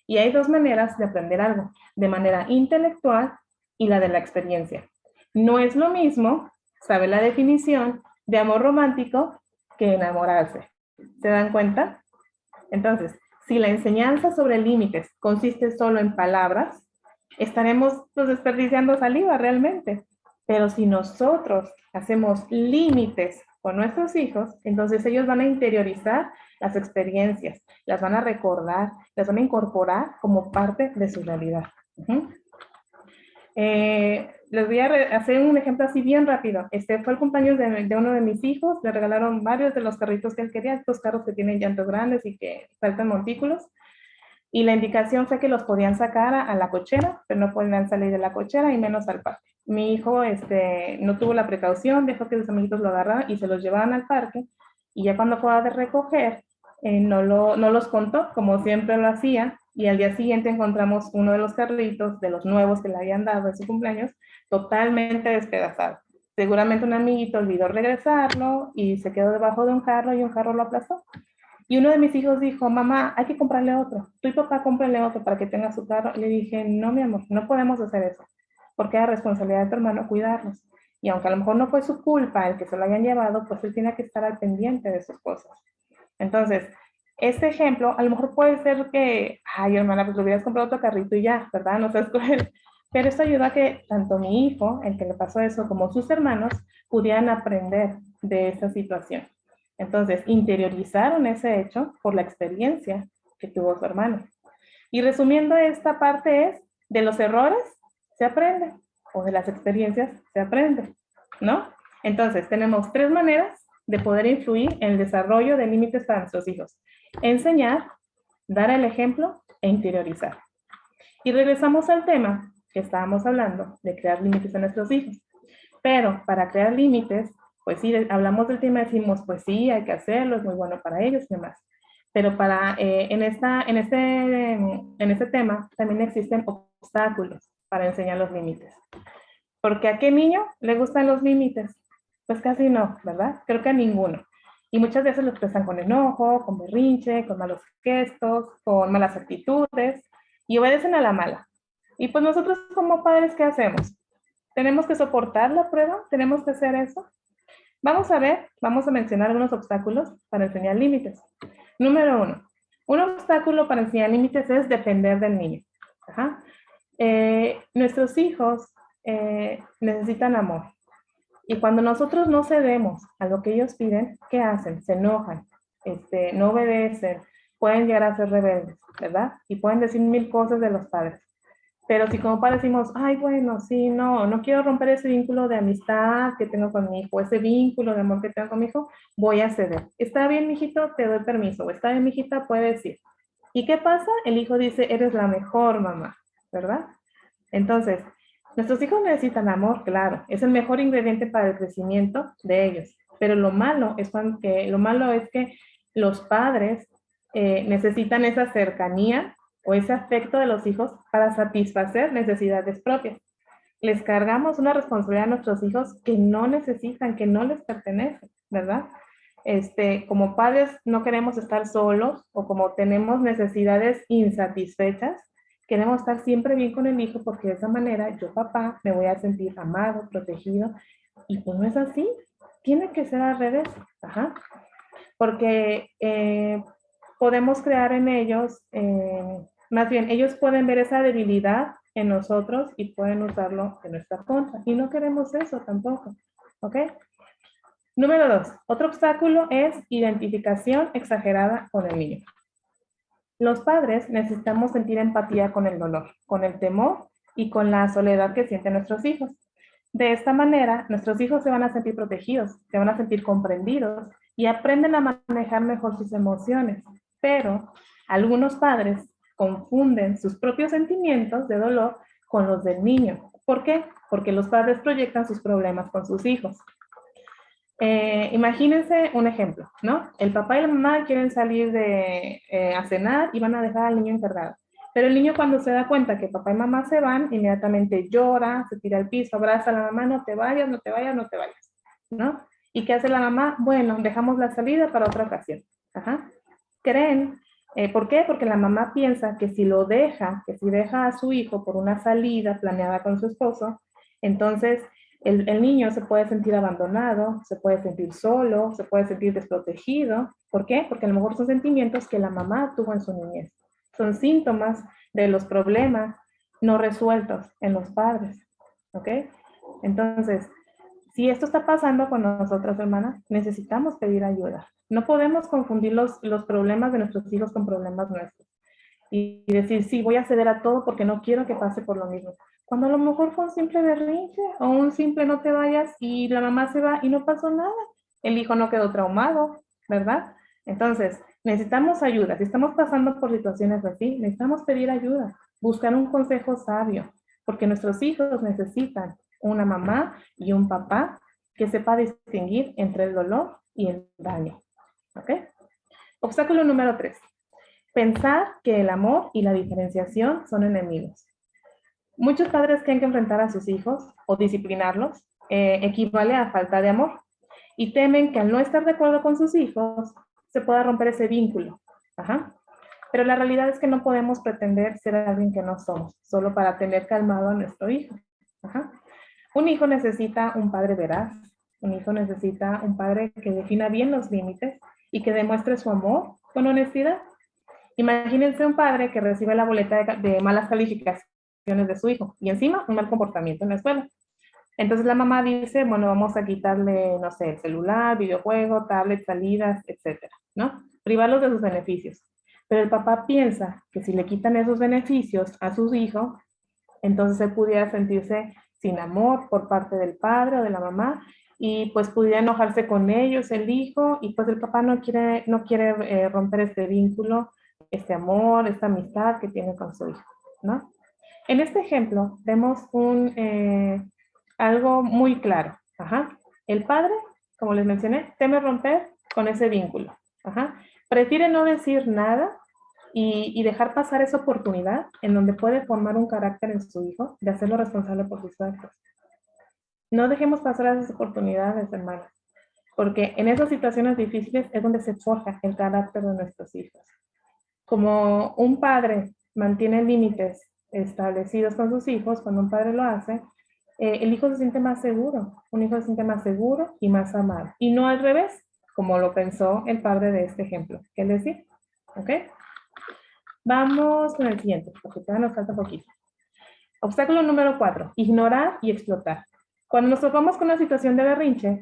Y hay 2 maneras de aprender algo, de manera intelectual y la de la experiencia. No es lo mismo, sabe la definición de amor romántico que enamorarse. ¿Se dan cuenta? Entonces, si la enseñanza sobre límites consiste solo en palabras, estaremos desperdiciando saliva realmente. Pero si nosotros hacemos límites con nuestros hijos, entonces ellos van a interiorizar las experiencias, las van a recordar, las van a incorporar como parte de su realidad. Les voy a hacer un ejemplo así bien rápido. Fue el cumpleaños de uno de mis hijos, le regalaron varios de los carritos que él quería, estos carros que tienen llantas grandes y que faltan montículos. Y la indicación fue que los podían sacar a la cochera, pero no podían salir de la cochera y menos al parque. Mi hijo no tuvo la precaución, dejó que sus amiguitos lo agarraran y se los llevaban al parque. Y ya cuando fue a recoger, no los contó, como siempre lo hacía. Y al día siguiente encontramos uno de los carritos, de los nuevos que le habían dado en su cumpleaños, totalmente despedazado. Seguramente un amiguito olvidó regresarlo y se quedó debajo de un carro y un carro lo aplastó. Y uno de mis hijos dijo, mamá, hay que comprarle otro. Tú y papá cómprenle otro para que tenga su carro. Le dije, no, mi amor, no podemos hacer eso, porque es responsabilidad de tu hermano cuidarlos. Y aunque a lo mejor no fue su culpa el que se lo hayan llevado, pues él tiene que estar al pendiente de sus cosas. Entonces, este ejemplo, a lo mejor puede ser que, ay, hermana, pues le hubieras comprado otro carrito y ya, ¿verdad? No seas cruel. Pero esto ayuda a que tanto mi hijo, el que le pasó eso, como sus hermanos, pudieran aprender de esa situación. Entonces, interiorizaron ese hecho por la experiencia que tuvo su hermano. Y resumiendo esta parte es, de los errores se aprende, o de las experiencias se aprende, ¿no? Entonces, tenemos 3 maneras de poder influir en el desarrollo de límites para nuestros hijos. Enseñar, dar el ejemplo e interiorizar. Y regresamos al tema que estábamos hablando de crear límites a nuestros hijos. Pero para crear límites, pues sí, hablamos del tema y decimos, pues sí, hay que hacerlo, es muy bueno para ellos y demás. Pero en este tema también existen obstáculos para enseñar los límites. Porque ¿a qué niño le gustan los límites? Pues casi no, ¿verdad? Creo que a ninguno. Y muchas veces lo expresan con enojo, con berrinche, con malos gestos, con malas actitudes y obedecen a la mala. Y pues nosotros como padres, ¿qué hacemos? ¿Tenemos que soportar la prueba? ¿Tenemos que hacer eso? Vamos a mencionar algunos obstáculos para enseñar límites. Número 1. Un obstáculo para enseñar límites es depender del niño. Ajá. Nuestros hijos necesitan amor. Y cuando nosotros no cedemos a lo que ellos piden, ¿qué hacen? Se enojan, no obedecen, pueden llegar a ser rebeldes, ¿verdad? Y pueden decir 1000 cosas de los padres. Pero si como padres decimos, ay, bueno, sí, no quiero romper ese vínculo de amistad que tengo con mi hijo, ese vínculo de amor que tengo con mi hijo, voy a ceder. Está bien, mijito, te doy permiso. O está bien, mijita, puedes ir. ¿Y qué pasa? El hijo dice, eres la mejor mamá, ¿verdad? Entonces, nuestros hijos necesitan amor, claro. Es el mejor ingrediente para el crecimiento de ellos. Pero lo malo es que los padres necesitan esa cercanía o ese afecto de los hijos para satisfacer necesidades propias. Les cargamos una responsabilidad a nuestros hijos que no necesitan, que no les pertenece, ¿verdad? Como padres no queremos estar solos o como tenemos necesidades insatisfechas, queremos estar siempre bien con el hijo porque de esa manera yo, papá, me voy a sentir amado, protegido y pues no es así. Tiene que ser al revés. Ajá. Porque podemos crear en ellos, más bien, ellos pueden ver esa debilidad en nosotros y pueden usarlo en nuestra contra. Y no queremos eso tampoco, ¿ok? Número 2, otro obstáculo es identificación exagerada con el niño. Los padres necesitamos sentir empatía con el dolor, con el temor y con la soledad que sienten nuestros hijos. De esta manera, nuestros hijos se van a sentir protegidos, se van a sentir comprendidos y aprenden a manejar mejor sus emociones. Pero algunos padres confunden sus propios sentimientos de dolor con los del niño. ¿Por qué? Porque los padres proyectan sus problemas con sus hijos. Imagínense un ejemplo, ¿no? El papá y la mamá quieren salir a cenar y van a dejar al niño encargado. Pero el niño cuando se da cuenta que papá y mamá se van, inmediatamente llora, se tira al piso, abraza a la mamá, no te vayas, no te vayas, no te vayas, ¿no? ¿Y qué hace la mamá? Bueno, dejamos la salida para otra ocasión. Ajá. Creen, ¿por qué? Porque la mamá piensa que si deja a su hijo por una salida planeada con su esposo, entonces el niño se puede sentir abandonado, se puede sentir solo, se puede sentir desprotegido. ¿Por qué? Porque a lo mejor son sentimientos que la mamá tuvo en su niñez. Son síntomas de los problemas no resueltos en los padres. ¿Ok? Entonces, si esto está pasando con nosotras, hermanas, necesitamos pedir ayuda. No podemos confundir los problemas de nuestros hijos con problemas nuestros. Y decir, sí, voy a ceder a todo porque no quiero que pase por lo mismo. Cuando a lo mejor fue un simple berrinche o un simple no te vayas y la mamá se va y no pasó nada. El hijo no quedó traumado, ¿verdad? Entonces, necesitamos ayuda. Si estamos pasando por situaciones así, necesitamos pedir ayuda, buscar un consejo sabio, porque nuestros hijos necesitan una mamá y un papá que sepa distinguir entre el dolor y el daño. ¿Ok? Obstáculo número 3. Pensar que el amor y la diferenciación son enemigos. Muchos padres creen que enfrentar a sus hijos o disciplinarlos equivale a falta de amor y temen que al no estar de acuerdo con sus hijos se pueda romper ese vínculo. Ajá. Pero la realidad es que no podemos pretender ser alguien que no somos, solo para tener calmado a nuestro hijo. Ajá. Un hijo necesita un padre veraz, un hijo necesita un padre que defina bien los límites y que demuestre su amor con honestidad. Imagínense un padre que recibe la boleta de malas calificaciones de su hijo y encima un mal comportamiento en la escuela. Entonces la mamá dice, bueno, vamos a quitarle, no sé, el celular, videojuego, tablet, salidas, etcétera, ¿no? Privarlos de sus beneficios. Pero el papá piensa que si le quitan esos beneficios a sus hijos, entonces él pudiera sentirse sin amor por parte del padre o de la mamá y pues pudiera enojarse con ellos, el hijo, y pues el papá no quiere romper este vínculo, este amor, esta amistad que tiene con su hijo, ¿no? En este ejemplo vemos algo muy claro. Ajá. El padre, como les mencioné, teme romper con ese vínculo. Ajá. Prefiere no decir nada y dejar pasar esa oportunidad en donde puede formar un carácter en su hijo de hacerlo responsable por sus actos. No dejemos pasar esas oportunidades, hermanos, porque en esas situaciones difíciles es donde se forja el carácter de nuestros hijos. Como un padre mantiene límites establecidos con sus hijos, cuando un padre lo hace, el hijo se siente más seguro, un hijo se siente más seguro y más amado. Y no al revés, como lo pensó el padre de este ejemplo. ¿Qué les digo? ¿Ok? Vamos con el siguiente, porque todavía nos falta poquito. Obstáculo número 4, ignorar y explotar. Cuando nos topamos con una situación de berrinche,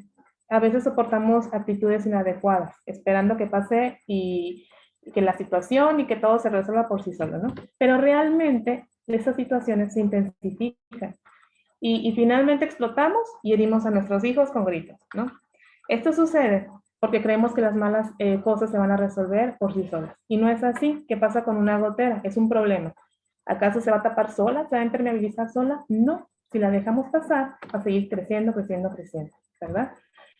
a veces soportamos actitudes inadecuadas, esperando que pase y que la situación y que todo se resuelva por sí solo, ¿no? Pero realmente esas situaciones se intensifican y finalmente explotamos y herimos a nuestros hijos con gritos, ¿no? Esto sucede porque creemos que las malas cosas se van a resolver por sí solas. Y no es así. ¿Qué pasa con una gotera? Es un problema. ¿Acaso se va a tapar sola? ¿Se va a impermeabilizar sola? No. Si la dejamos pasar, va a seguir creciendo, creciendo, creciendo, ¿verdad?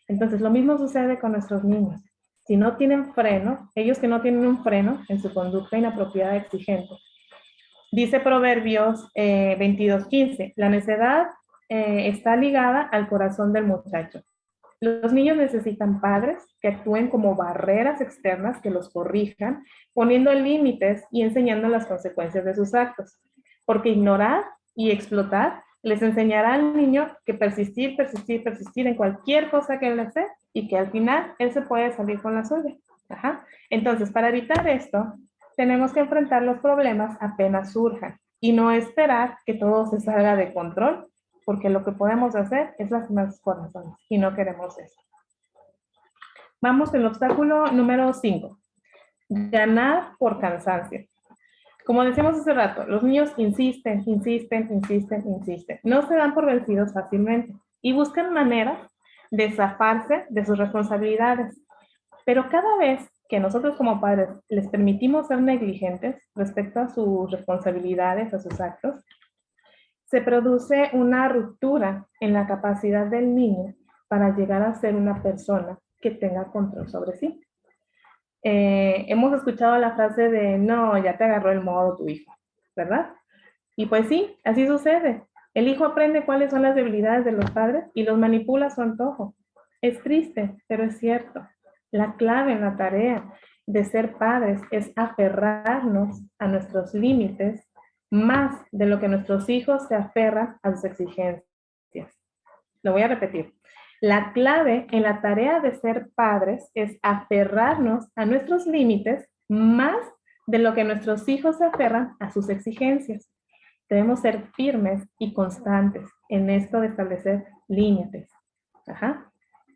Entonces, lo mismo sucede con nuestros niños. Si no tienen freno, ellos que no tienen un freno en su conducta inapropiada exigente. Dice Proverbios 22:15, la necedad está ligada al corazón del muchacho. Los niños necesitan padres que actúen como barreras externas que los corrijan, poniendo límites y enseñando las consecuencias de sus actos. Porque ignorar y explotar les enseñará al niño que persistir, persistir, persistir en cualquier cosa que él desee y que al final él se puede salir con la suya. Ajá. Entonces, para evitar esto, tenemos que enfrentar los problemas apenas surjan y no esperar que todo se salga de control, porque lo que podemos hacer es lastimar sus corazones y no queremos eso. Vamos con el obstáculo número 5. Ganar por cansancio. Como decíamos hace rato, los niños insisten, insisten, insisten, insisten. No se dan por vencidos fácilmente y buscan maneras de zafarse de sus responsabilidades. Pero cada vez que nosotros como padres les permitimos ser negligentes respecto a sus responsabilidades, a sus actos, se produce una ruptura en la capacidad del niño para llegar a ser una persona que tenga control sobre sí. Hemos escuchado la frase de, no, ya te agarró el modo tu hijo, ¿verdad? Y pues sí, así sucede. El hijo aprende cuáles son las debilidades de los padres y los manipula a su antojo. Es triste, pero es cierto. La clave en la tarea de ser padres es aferrarnos a nuestros límites más de lo que nuestros hijos se aferran a sus exigencias. Lo voy a repetir. La clave en la tarea de ser padres es aferrarnos a nuestros límites más de lo que nuestros hijos se aferran a sus exigencias. Debemos ser firmes y constantes en esto de establecer límites. Ajá.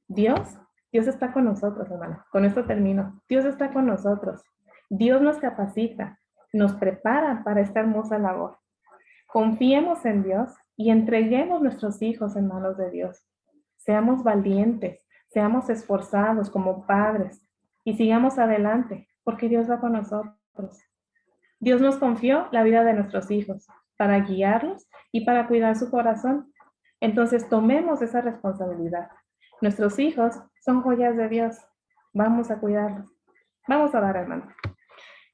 Dios está con nosotros, hermano. Con esto termino. Dios está con nosotros. Dios nos capacita, nos prepara para esta hermosa labor. Confiemos en Dios y entreguemos nuestros hijos en manos de Dios. Seamos valientes, seamos esforzados como padres y sigamos adelante, porque Dios va con nosotros. Dios nos confió la vida de nuestros hijos para guiarlos y para cuidar su corazón. Entonces tomemos esa responsabilidad. Nuestros hijos son joyas de Dios. Vamos a cuidarlos. Vamos a orar, hermano.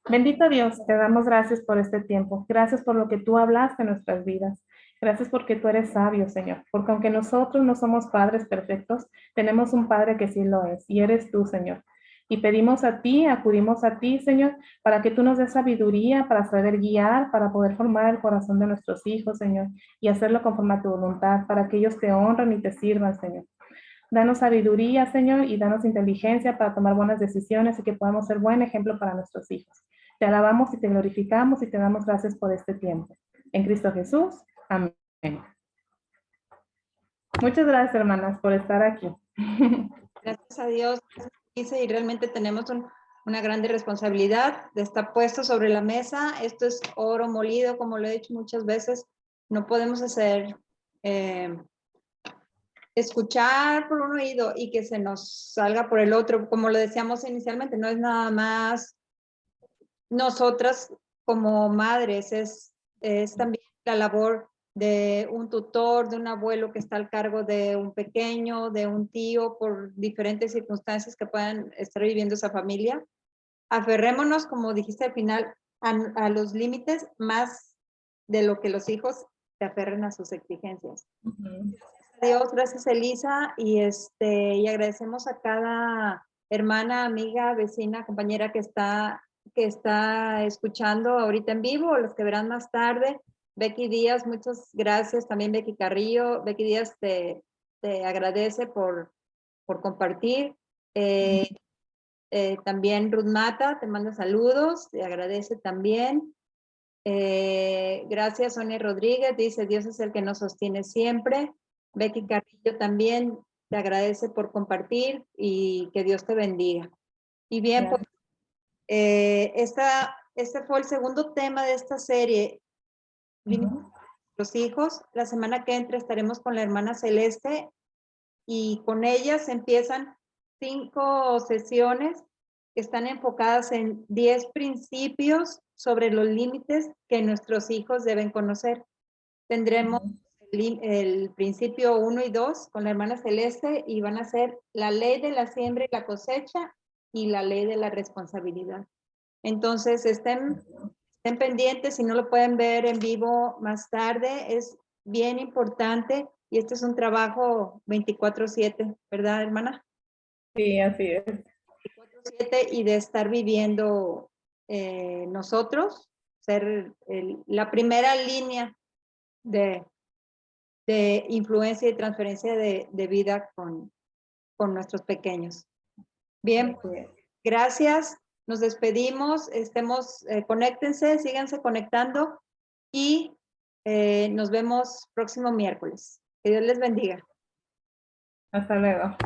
Bendito Dios, te damos gracias por este tiempo. Gracias por lo que tú hablaste en nuestras vidas. Gracias porque tú eres sabio, Señor. Porque aunque nosotros no somos padres perfectos, tenemos un Padre que sí lo es. Y eres tú, Señor. Y pedimos a ti, acudimos a ti, Señor, para que tú nos des sabiduría, para saber guiar, para poder formar el corazón de nuestros hijos, Señor, y hacerlo conforme a tu voluntad, para que ellos te honren y te sirvan, Señor. Danos sabiduría, Señor, y danos inteligencia para tomar buenas decisiones y que podamos ser buen ejemplo para nuestros hijos. Te alabamos y te glorificamos y te damos gracias por este tiempo. En Cristo Jesús. Amén. Muchas gracias, hermanas, por estar aquí. Gracias a Dios, dice, y realmente tenemos una grande responsabilidad de estar puesto sobre la mesa. Esto es oro molido, como lo he dicho muchas veces. No podemos hacer escuchar por un oído y que se nos salga por el otro, como lo decíamos inicialmente, no es nada más nosotras como madres, es también la labor de un tutor, de un abuelo que está al cargo de un pequeño, de un tío, por diferentes circunstancias que puedan estar viviendo esa familia. Aferrémonos, como dijiste al final, a los límites más de lo que los hijos se aferren a sus exigencias. Dios, gracias Elisa, y agradecemos a cada hermana, amiga, vecina, compañera que está escuchando ahorita en vivo, o los que verán más tarde. Becky Díaz, muchas gracias, también Becky Carrillo. Becky Díaz te agradece por compartir. También Ruth Mata te manda saludos, te agradece también. Gracias Sonia Rodríguez, dice Dios es el que nos sostiene siempre. Becky Carrillo también te agradece por compartir y que Dios te bendiga. Y bien, pues, este fue el segundo tema de esta serie. Los hijos. La semana que entra estaremos con la hermana Celeste y con ellas empiezan 5 sesiones que están enfocadas en 10 principios sobre los límites que nuestros hijos deben conocer. Tendremos el principio 1 y 2 con la hermana Celeste y van a ser la ley de la siembra y la cosecha y la ley de la responsabilidad. Entonces, estén pendientes, si no lo pueden ver en vivo más tarde, es bien importante y este es un trabajo 24/7, ¿verdad, hermana? Sí, así es. 24/7 y de estar viviendo nosotros, ser la primera línea de influencia y transferencia de vida con nuestros pequeños. Bien, pues, gracias. Nos despedimos. Conéctense, síganse conectando y nos vemos próximo miércoles. Que Dios les bendiga. Hasta luego.